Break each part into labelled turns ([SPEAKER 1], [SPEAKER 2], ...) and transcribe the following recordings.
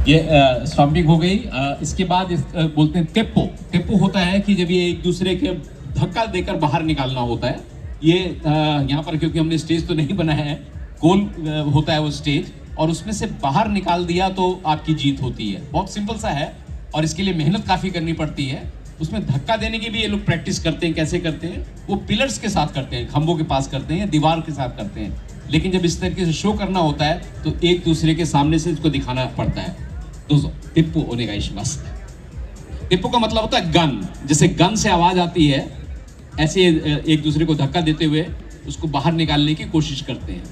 [SPEAKER 1] ये स्टॉम्पिंग हो गई। इसके बाद बोलते हैं टेप्पो। टेप्पो होता है कि जब ये एक दूसरे के धक्का देकर बाहर निकालना होता है। ये यहाँ पर क्योंकि हमने स्टेज तो नहीं बनाया है, गोल होता है वो स्टेज, और उसमें से बाहर निकाल दिया तो आपकी जीत होती है। बहुत सिंपल सा है और इसके लिए मेहनत काफ़ी करनी पड़ती है। उसमें धक्का देने की भी ये लोग प्रैक्टिस करते हैं। कैसे करते हैं? वो पिलर्स के साथ करते हैं, खंभों के पास करते हैं, दीवार के साथ करते हैं। लेकिन जब इस तरीके से शो करना होता है तो एक दूसरे के सामने से इसको दिखाना पड़ता है। दोस्तों, टिप्पू ओनेगाइशिमास। टिप्पू का मतलब होता है गन। जैसे गन से आवाज आती है, ऐसे एक दूसरे को धक्का देते हुए उसको बाहर निकालने की कोशिश करते हैं।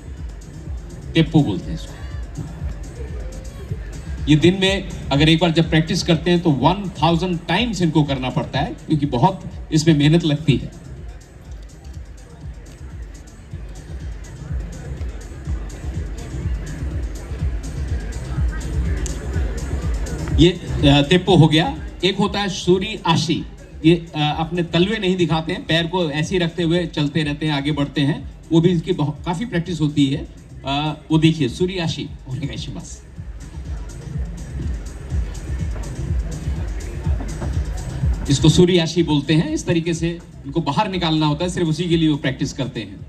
[SPEAKER 1] टिप्पू बोलते हैं इसको। ये दिन में अगर एक बार जब प्रैक्टिस करते हैं तो 1000 टाइम्स इनको करना पड़ता है, क्योंकि बहुत इसमें मेहनत लगती है। ये टेप्पो हो गया। एक होता है सूरी आशी। ये अपने तलवे नहीं दिखाते हैं, पैर को ऐसे ही रखते हुए चलते रहते हैं, आगे बढ़ते हैं। वो भी इसकी काफी प्रैक्टिस होती है। वो देखिए, सूरी आशी ओनेगाइशिमास। इसको सूर्याशी बोलते हैं। इस तरीके से इनको बाहर निकालना होता है, सिर्फ उसी के लिए वो प्रैक्टिस करते हैं।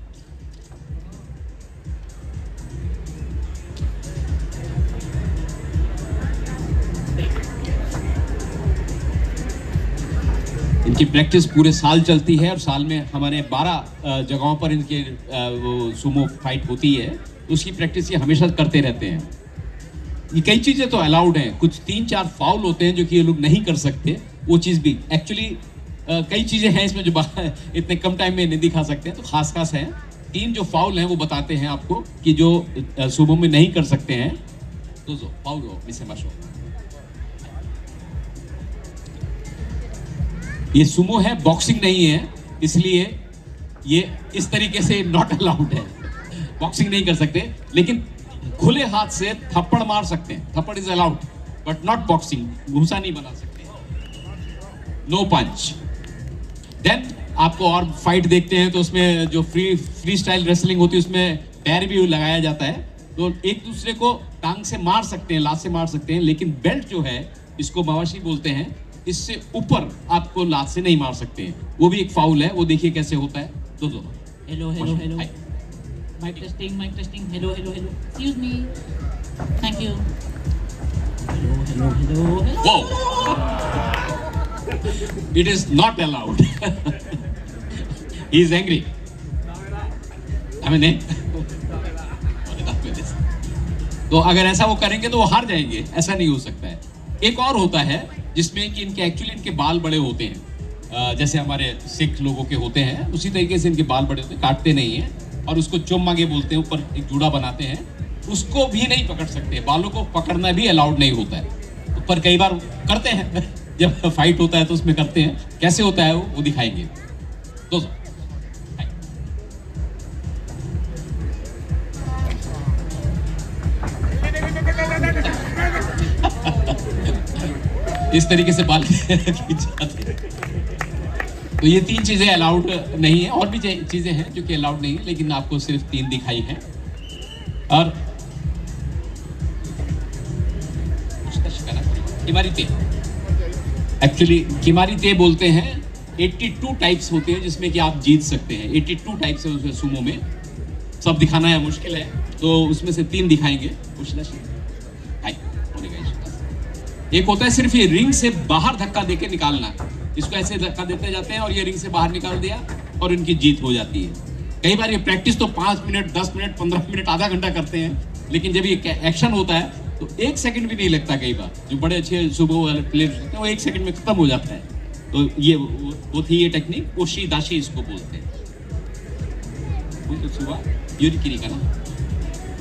[SPEAKER 1] इनकी प्रैक्टिस पूरे साल चलती है और साल में हमारे 12 जगहों पर इनके वो सुमो फाइट होती है। उसकी प्रैक्टिस ये हमेशा करते रहते हैं। ये कई चीजें तो अलाउड हैं, कुछ 3-4 फाउल होते हैं जो कि ये लोग नहीं कर सकते। वो चीज़ भी एक्चुअली कई चीज़ें हैं इसमें जो इतने कम टाइम में नहीं दिखा सकते हैं, तो खास हैं। 3 जो फाउल हैं वो बताते हैं आपको कि जो सुमो में नहीं कर सकते हैं। तो जो फाउल हो मिसेमाशो। ये सुमो है, बॉक्सिंग नहीं है, इसलिए ये इस तरीके से नॉट अलाउड है। बॉक्सिंग नहीं कर सकते, लेकिन खुले हाथ से थप्पड़ मार सकते हैं। थप्पड़ is allowed but not boxing. घूसा नहीं बना सकते। नो पंच। देन आपको और फाइट देखते हैं तो उसमें जो फ्री स्टाइल रेसलिंग होती है उसमें पैर भी लगाया जाता है। तो एक दूसरे को टांग से मार सकते हैं, लात से मार सकते हैं, लेकिन बेल्ट जो है, इसको मावाशी बोलते हैं, इससे ऊपर आपको लात से नहीं मार सकते हैं। वो भी एक फाउल है। वो देखिए कैसे होता है। दो
[SPEAKER 2] hello hello hello, mic testing, hello hello hello, excuse me, thank you, hello hello hello hello.
[SPEAKER 1] It is not allowed. He is angry. I mean, तो अगर ऐसा वो करेंगे तो वो हार जाएंगे। ऐसा नहीं हो सकता है। एक और होता है जिसमें कि इनके बाल बड़े होते हैं, जैसे हमारे सिख लोगों के होते हैं, उसी तरीके से इनके बाल बड़े होते हैं, काटते नहीं हैं, और उसको चुम्मागे बोलते हैं। ऊपर एक जूड़ा बनाते हैं, उसको भी नहीं पकड़ सकते। बालों को पकड़ना भी अलाउड नहीं होता है, पर कई बार करते हैं। जब फाइट होता है तो उसमें करते हैं। कैसे होता है वो दिखाएंगे। दोस्तों, इस तरीके से बाल खींच। तो ये 3 चीजें अलाउड नहीं है। और भी चीजें हैं जो कि अलाउड नहीं है, लेकिन आपको सिर्फ 3 दिखाई हैं। और किमारीते, एक्चुअली किमारीते बोलते हैं। 82 टाइप्स होते हैं जिसमें कि आप जीत सकते हैं। 82 टाइप्स है उसमें सुमो में। सब दिखाना है मुश्किल है, तो उसमें से 3 दिखाएंगे। एक होता है सिर्फ ये रिंग से बाहर धक्का देके निकालना। इसको ऐसे धक्का देते जाते हैं और ये रिंग से बाहर निकाल दिया और इनकी जीत हो जाती है। कई बार ये प्रैक्टिस तो 5 मिनट, 10 मिनट, 15 मिनट, आधा घंटा करते हैं, लेकिन जब ये एक्शन होता है तो 1 सेकंड भी नहीं लगता। कई बार जो बड़े अच्छे सुबह वाले प्लेयर्स होते हैं वो 1 सेकंड में खत्म हो जाता है। तो ये वो थी ये टेक्निक। ओशी दाशी इसको बोलते हैं। तो सुबह योरिकिरी का ना,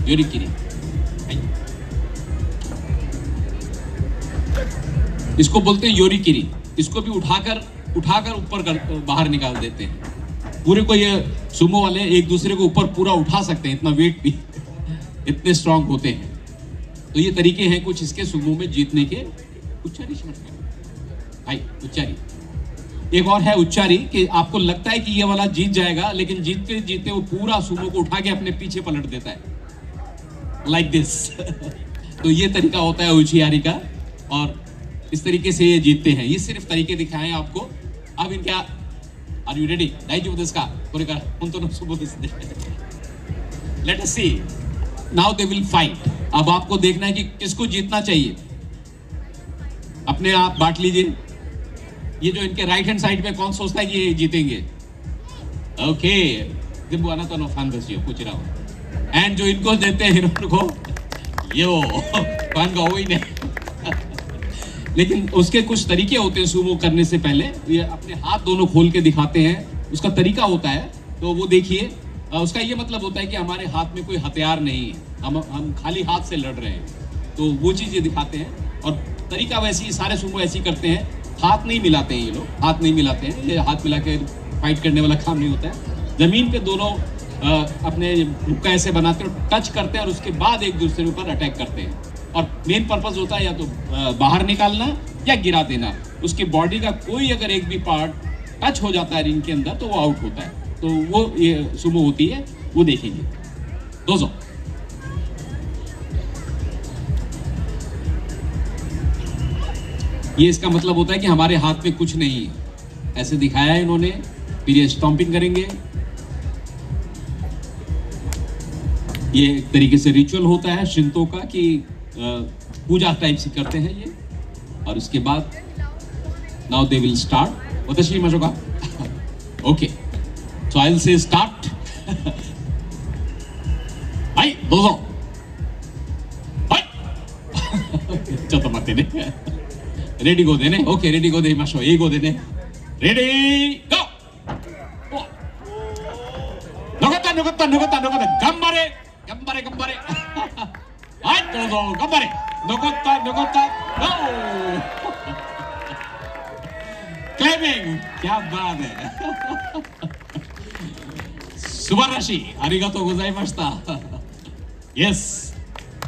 [SPEAKER 1] योरिकिरी। इसको बोलते हैं योरिकिरी। इसको भी उठाकर ऊपर बाहर निकाल देते हैं। पूरे को ये सुमो वाले एक दूसरे को ऊपर पूरा उठा सकते हैं, इतना वेट भी इतने स्ट्रांग होते हैं। तो ये तरीके हैं कुछ इसके सुमो में जीतने के। उच्चारी एक और है उच्चारी, कि आपको लगता है कि ये वाला जीत जाएगा, लेकिन जीतते जीतते वो पूरा सुमो को उठा के अपने पीछे पलट देता है, लाइक दिस। तो ये तरीका होता है उचियारी का, और इस तरीके से ये जीतते हैं। ये सिर्फ तरीके दिखाए आपको। अब इनका आर यू रेडी? दाइजू देस का कोरेका उनतो सुबह देस। Let us see now they will fight. अब आपको देखना है कि किसको जीतना चाहिए। अपने आप बांट लीजिए। ये जो इनके राइट हैंड साइड पे कौन सोचता है कि ये जीतेंगे? ओके दिब्बू आना तो नो फन बस ये पूछ रहा हूं। एंड जो इनको देते हैं हीरो को यो फन का वही नहीं। लेकिन उसके कुछ तरीके होते हैं सुमो करने से पहले। ये अपने हाथ दोनों खोल के दिखाते हैं, उसका तरीका होता है। तो वो देखिए, उसका ये मतलब होता है कि हमारे हाथ में कोई हथियार नहीं है, हम खाली हाथ से लड़ रहे हैं। तो वो चीज़ ये दिखाते हैं। और तरीका वैसे ही सारे सुमो ऐसे ही करते हैं। हाथ नहीं मिलाते हैं ये लोग, हाथ नहीं मिलाते हैं। ये हाथ मिला के फाइट करने वाला काम नहीं होता है। जमीन पे दोनों अपने मुक्का ऐसे बनाते हैं, टच करते हैं और उसके बाद एक दूसरे के ऊपर अटैक करते हैं। और मेन पर्पस होता है या तो बाहर निकालना या गिरा देना। उसकी बॉडी का कोई अगर एक भी पार्ट टच हो जाता है रिंग के अंदर तो वो आउट होता है। तो वो ये सुमो होती है, वो देखेंगे। दोस्तों ये इसका मतलब होता है कि हमारे हाथ में कुछ नहीं है, ऐसे दिखाया है इन्होंने। फिर ये स्टॉम्पिंग करेंगे। ये एक तरीके से रिचुअल होता है शिंतो का कि पूजा टाइप से करते हैं ये। और उसके बाद नाउ दे विल स्टार्ट। वतशी मशोका okay so I will say start. Hi दोस्तों हाय चलो मत देने रेडी गो देने। ओके रेडी गो दे मशो ए गो देने। रेडी गो नगोता नगोता नगोता नगोता गंबारे गंबारे गंबारे हाय दोस्तों गंबारे नगोता नगोता नो क्लेमिंग। क्या बात है सुबाराशी अरिगातो गोजाइमाशिता। यस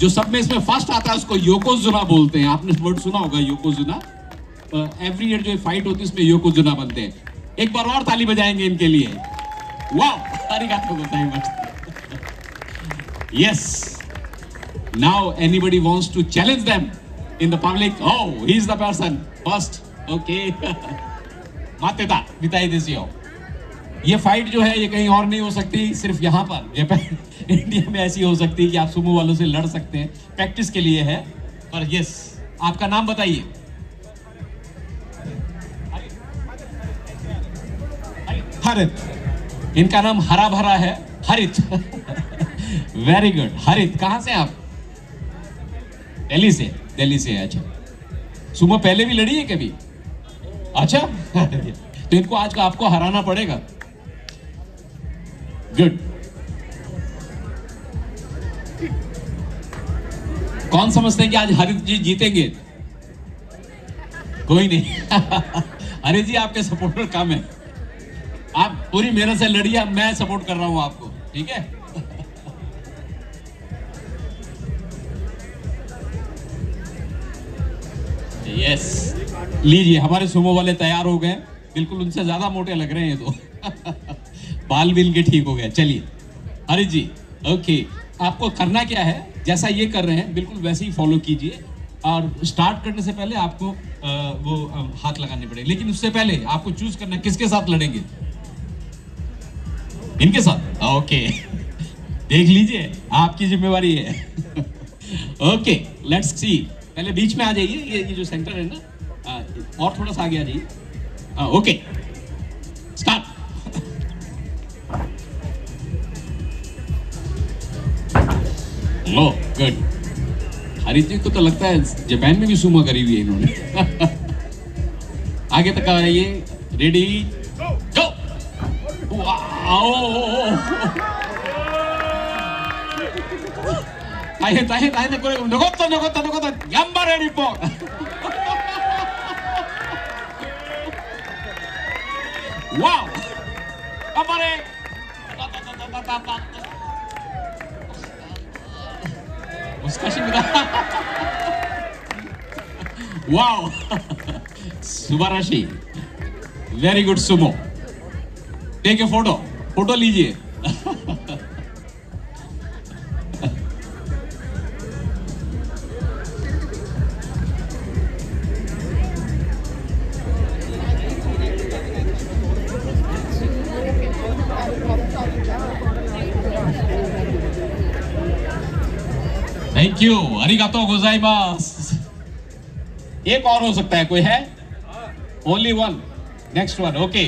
[SPEAKER 1] जो सब में इसमें फर्स्ट आता है उसको योकोजुना बोलते हैं। आपने वर्ड सुना होगा योकोजुना। एवरी ईयर जो फाइट होती है इसमें योकोजुना बनते हैं। एक बार और ताली बजाएंगे इनके लिए। वाह अरिगातो गोजाइमाशिता। Yes now anybody wants to challenge them in the public. Oh he is the person first. Okay मातेता बिताई देसियो। ये फाइट जो है ये कहीं और नहीं हो सकती, सिर्फ यहाँ पर जापान इंडिया में ऐसी हो सकती है कि आप सुमो वालों से लड़ सकते हैं। प्रैक्टिस के लिए है। पर यस आपका नाम बताइए। हरित। इनका नाम हरा भरा है हरित। वेरी गुड हरित। कहां से आप? दिल्ली से। दिल्ली से अच्छा। सुमो पहले भी लड़ी है कभी? अच्छा तो इनको आज का आपको हराना पड़ेगा। गुड। कौन समझते हैं कि आज हरित जी जीतेंगे? कोई नहीं। हरित जी आपके सपोर्टर कम है। आप पूरी मेहनत से लड़िए, मैं सपोर्ट कर रहा हूं आपको, ठीक है? यस लीजिए हमारे सुमो वाले तैयार हो गए। बिल्कुल उनसे ज्यादा मोटे लग रहे हैं तो। बाल भी इनके ठीक हो गए। चलिए हरित जी ओके आपको करना क्या है, जैसा ये कर रहे हैं बिल्कुल वैसे ही फॉलो कीजिए। और स्टार्ट करने से पहले आपको वो हाथ लगाने पड़ेंगे। लेकिन उससे पहले आपको चूज करना है किसके साथ लड़ेंगे। इनके साथ ओके। देख लीजिए आपकी जिम्मेवारी है। Okay let's see. पहले बीच में आ जाइए। ये जो सेंटर है ना और थोड़ा सा आगे आ जाइए। Okay start. लो गुड। हरित जी को तो लगता है जापान में भी सुमो करी हुई है इन्होंने। आगे तक आइए। रेडी गो। वाओ ताहे ताहे ताहे ने कोई नगोत्ता नगोत्ता नगोत्ता गंबारे रिपोर्ट। वाओ गंबारे उसका शिविरा। वाओ सुबाराशी वेरी गुड सुमो। Take a photo. फोटो लीजिए। थैंक यू, अरिगातो गोजाइमास। एक और हो सकता है, कोई है? Only one, next one, okay.